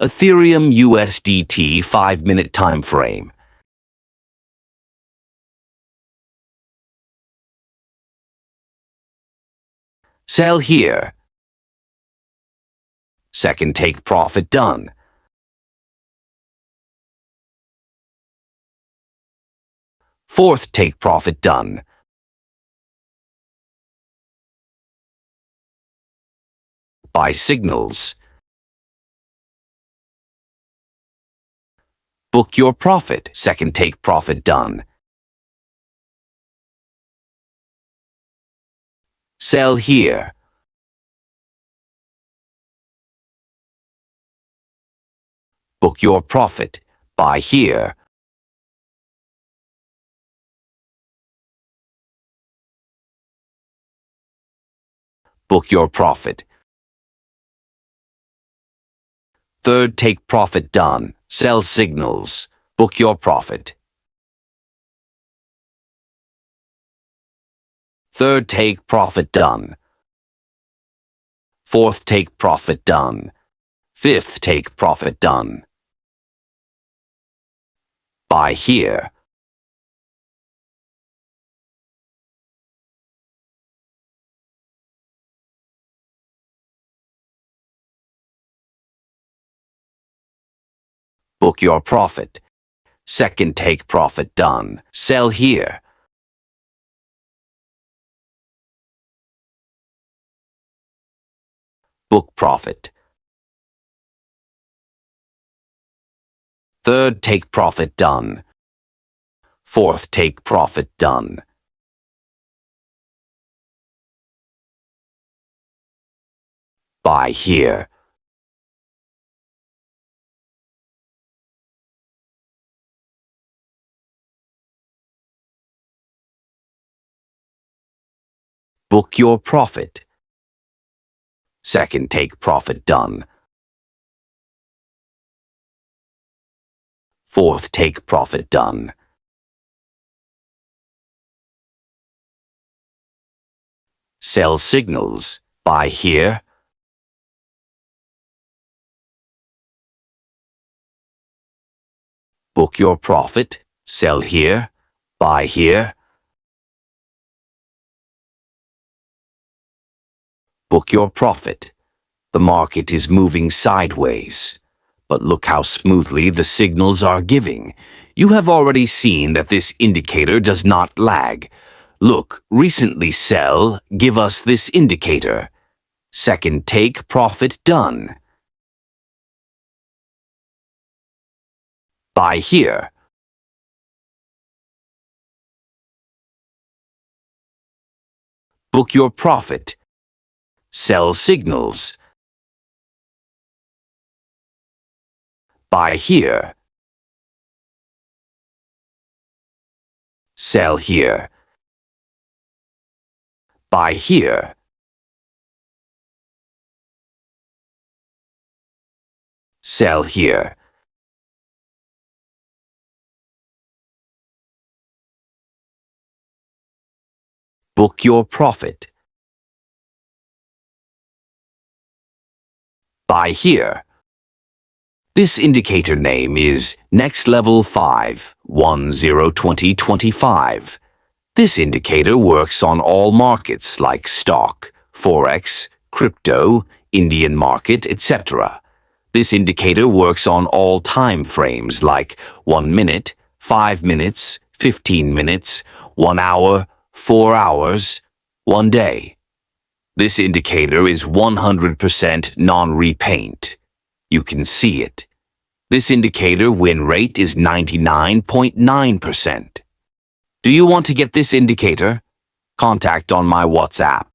Ethereum USDT 5-minute time frame. Sell here. Second take profit done. Fourth take profit done. Buy signals. Book your profit. Second take profit done. Sell here. Book your profit. Buy here. Book your profit. Third take profit done. Sell signals. Book your profit. Third take profit done. Fourth take profit done. Fifth take profit done. Buy here. Book your profit. Second take profit done. Sell here. Book profit. Third take profit done. Fourth take profit done. Buy here. Book your profit. Second take profit done. Fourth take profit done. Sell signals. Buy here. Book your profit. Sell here. Buy here. Book your profit. The market is moving sideways. But look how smoothly the signals are giving. You have already seen that this indicator does not lag. Look, recently sell, give us this indicator. Second take profit done. Buy here. Book your profit. Sell signals. Buy here. Sell here. Buy here. Sell here. Book your profit. Buy here. This indicator name is Next Level 5, 102025. This indicator works on all markets like stock, forex, crypto, Indian market, etc. This indicator works on all time frames like 1 minute, 5 minutes, 15 minutes, 1 hour, 4 hours, 1 day. This indicator is 100% non-repaint. You can see it. This indicator win rate is 99.9%. Do you want to get this indicator? Contact on my WhatsApp.